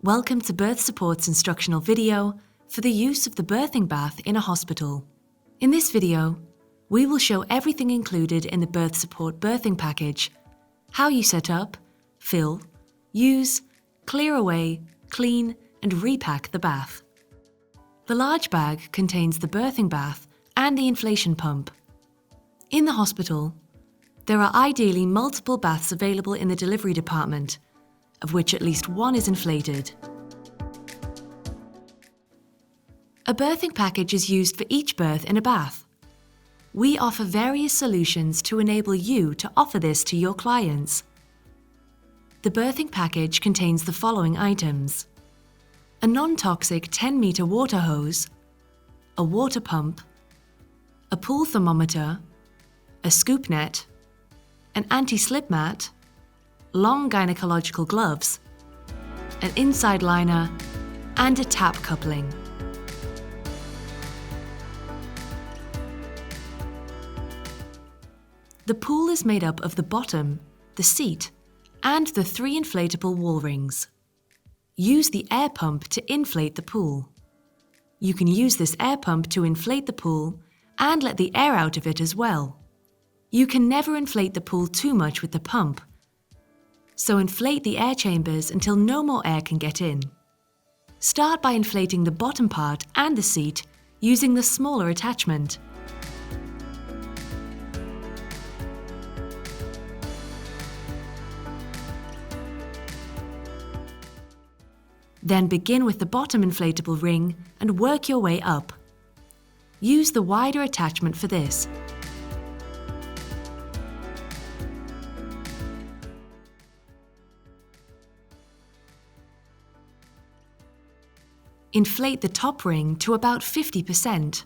Welcome to Birth Support's instructional video for the use of the birthing bath in a hospital. In this video, we will show everything included in the Birth Support birthing package, how you set up, fill, use, clear away, clean, and repack the bath. The large bag contains the birthing bath and the inflation pump. In the hospital, there are ideally multiple baths available in the delivery department, of which at least one is inflated. A birthing package is used for each birth in a bath. We offer various solutions to enable you to offer this to your clients. The birthing package contains the following items: a non-toxic 10-meter water hose, a water pump, a pool thermometer, a scoop net, an anti-slip mat, long gynecological gloves, an inside liner, and a tap coupling. The pool is made up of the bottom, the seat, and the 3 inflatable wall rings. Use the air pump to inflate the pool. You can use this air pump to inflate the pool and let the air out of it as well. You can never inflate the pool too much with the pump, so inflate the air chambers until no more air can get in. Start by inflating the bottom part and the seat using the smaller attachment. Then begin with the bottom inflatable ring and work your way up. Use the wider attachment for this. Inflate the top ring to about 50%.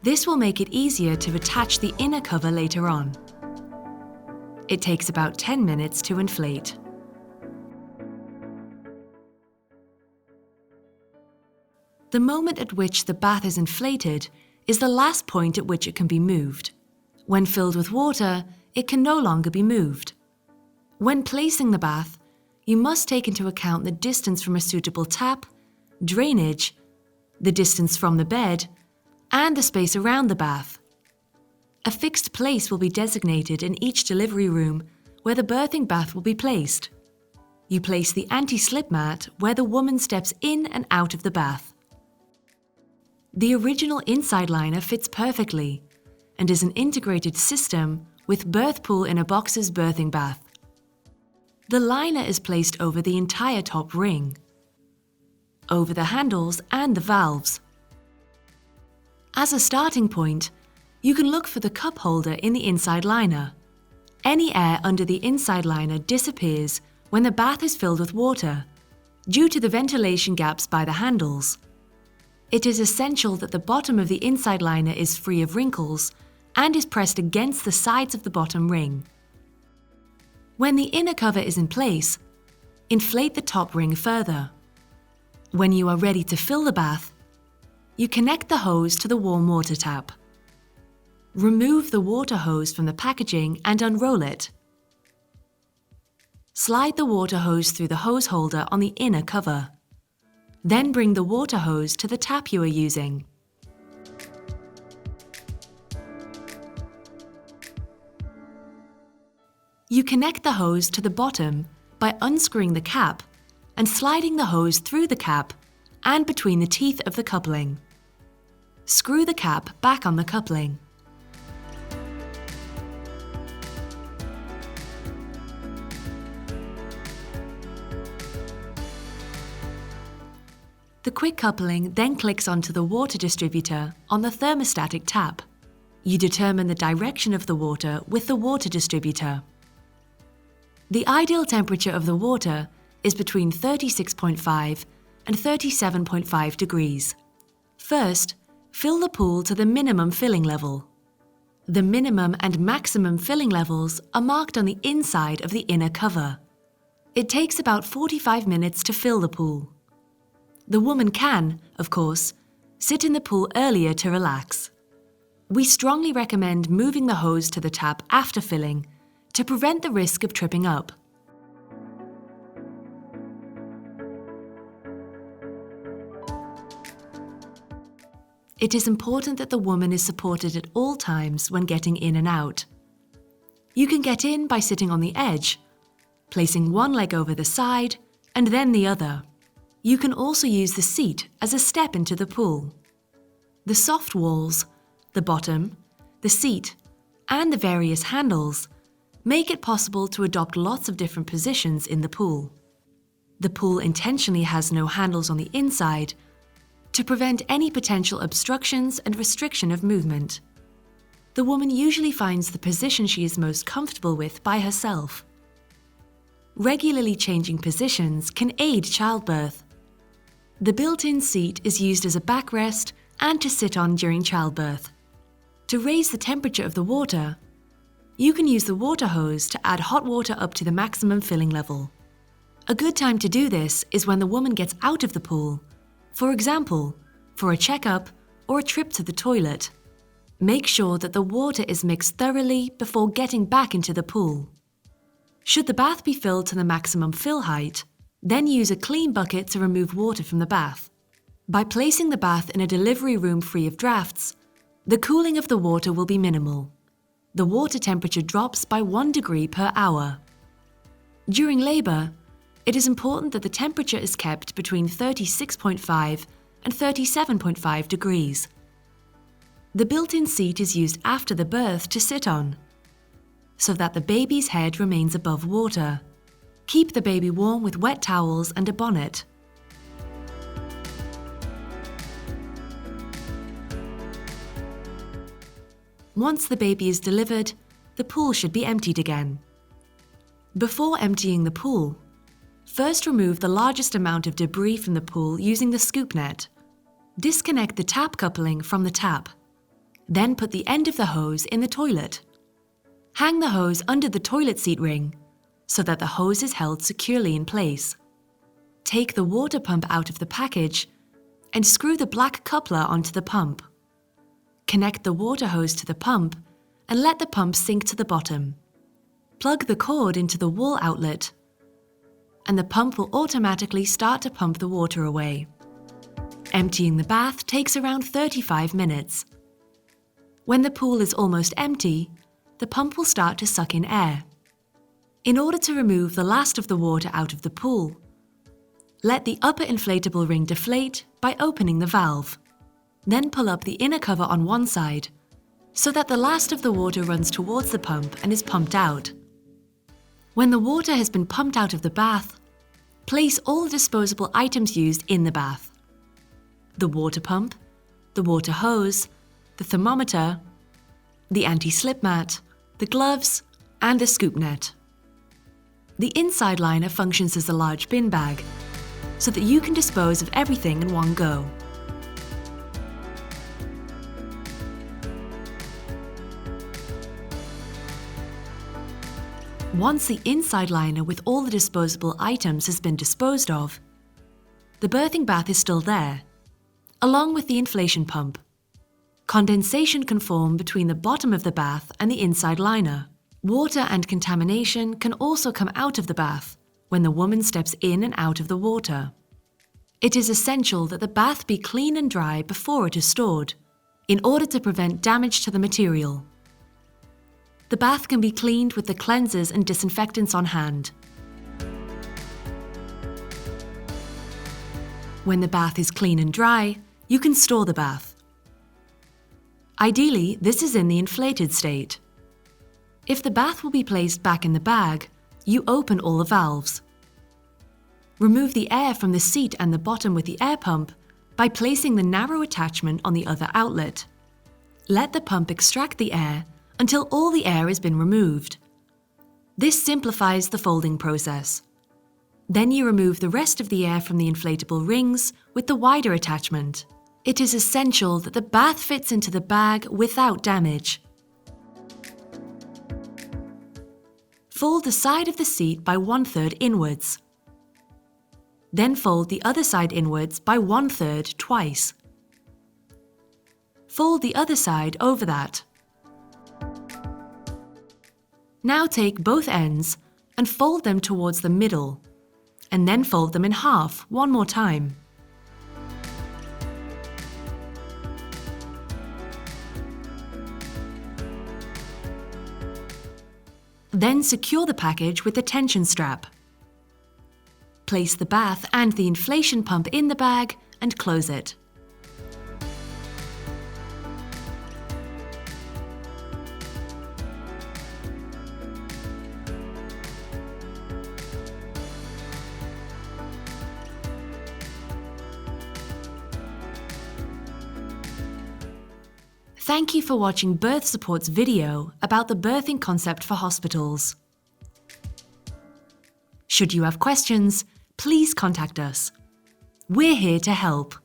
This will make it easier to attach the inner cover later on. It takes about 10 minutes to inflate. The moment at which the bath is inflated is the last point at which it can be moved. When filled with water, it can no longer be moved. When placing the bath, you must take into account the distance from a suitable tap, drainage, the distance from the bed, and the space around the bath. A fixed place will be designated in each delivery room where the birthing bath will be placed. You place the anti-slip mat where the woman steps in and out of the bath. The original inside liner fits perfectly and is an integrated system with Birthpool in a Box's birthing bath. The liner is placed over the entire top ring, over the handles and the valves. As a starting point, you can look for the cup holder in the inside liner. Any air under the inside liner disappears when the bath is filled with water, due to the ventilation gaps by the handles. It is essential that the bottom of the inside liner is free of wrinkles and is pressed against the sides of the bottom ring. When the inner cover is in place, inflate the top ring further. When you are ready to fill the bath, you connect the hose to the warm water tap. Remove the water hose from the packaging and unroll it. Slide the water hose through the hose holder on the inner cover. Then bring the water hose to the tap you are using. You connect the hose to the bottom by unscrewing the cap and sliding the hose through the cap and between the teeth of the coupling. Screw the cap back on the coupling. The quick coupling then clicks onto the water distributor on the thermostatic tap. You determine the direction of the water with the water distributor. The ideal temperature of the water is between 36.5 and 37.5 degrees. First, fill the pool to the minimum filling level. The minimum and maximum filling levels are marked on the inside of the inner cover. It takes about 45 minutes to fill the pool. The woman can, of course, sit in the pool earlier to relax. We strongly recommend moving the hose to the tap after filling to prevent the risk of tripping up. It is important that the woman is supported at all times when getting in and out. You can get in by sitting on the edge, placing one leg over the side and then the other. You can also use the seat as a step into the pool. The soft walls, the bottom, the seat, and the various handles make it possible to adopt lots of different positions in the pool. The pool intentionally has no handles on the inside to prevent any potential obstructions and restriction of movement. The woman usually finds the position she is most comfortable with by herself. Regularly changing positions can aid childbirth. The built-in seat is used as a backrest and to sit on during childbirth. To raise the temperature of the water, you can use the water hose to add hot water up to the maximum filling level. A good time to do this is when the woman gets out of the pool, for example, for a checkup or a trip to the toilet. Make sure that the water is mixed thoroughly before getting back into the pool. Should the bath be filled to the maximum fill height, then use a clean bucket to remove water from the bath. By placing the bath in a delivery room free of drafts, the cooling of the water will be minimal. The water temperature drops by 1 degree per hour. During labour, it is important that the temperature is kept between 36.5 and 37.5 degrees. The built-in seat is used after the birth to sit on, so that the baby's head remains above water. Keep the baby warm with wet towels and a bonnet. Once the baby is delivered, the pool should be emptied again. Before emptying the pool, first remove the largest amount of debris from the pool using the scoop net. Disconnect the tap coupling from the tap. Then put the end of the hose in the toilet. Hang the hose under the toilet seat ring so that the hose is held securely in place. Take the water pump out of the package and screw the black coupler onto the pump. Connect the water hose to the pump and let the pump sink to the bottom. Plug the cord into the wall outlet and the pump will automatically start to pump the water away. Emptying the bath takes around 35 minutes. When the pool is almost empty, the pump will start to suck in air. In order to remove the last of the water out of the pool, let the upper inflatable ring deflate by opening the valve. Then pull up the inner cover on one side, so that the last of the water runs towards the pump and is pumped out. When the water has been pumped out of the bath, place all the disposable items used in the bath: the water pump, the water hose, the thermometer, the anti-slip mat, the gloves, and the scoop net. The inside liner functions as a large bin bag, so that you can dispose of everything in one go. Once the inside liner with all the disposable items has been disposed of, the birthing bath is still there, along with the inflation pump. Condensation can form between the bottom of the bath and the inside liner. Water and contamination can also come out of the bath when the woman steps in and out of the water. It is essential that the bath be clean and dry before it is stored, in order to prevent damage to the material. The bath can be cleaned with the cleansers and disinfectants on hand. When the bath is clean and dry, you can store the bath. Ideally, this is in the inflated state. If the bath will be placed back in the bag, you open all the valves. Remove the air from the seat and the bottom with the air pump by placing the narrow attachment on the other outlet. Let the pump extract the air until all the air has been removed. This simplifies the folding process. Then you remove the rest of the air from the inflatable rings with the wider attachment. It is essential that the bath fits into the bag without damage. Fold the side of the seat by 1/3 inwards. Then fold the other side inwards by 1/3 twice. Fold the other side over that. Now take both ends and fold them towards the middle, and then fold them in half one more time. Then secure the package with the tension strap. Place the bath and the inflation pump in the bag and close it. Thank you for watching Birth Support's video about the birthing concept for hospitals. Should you have questions, please contact us. We're here to help.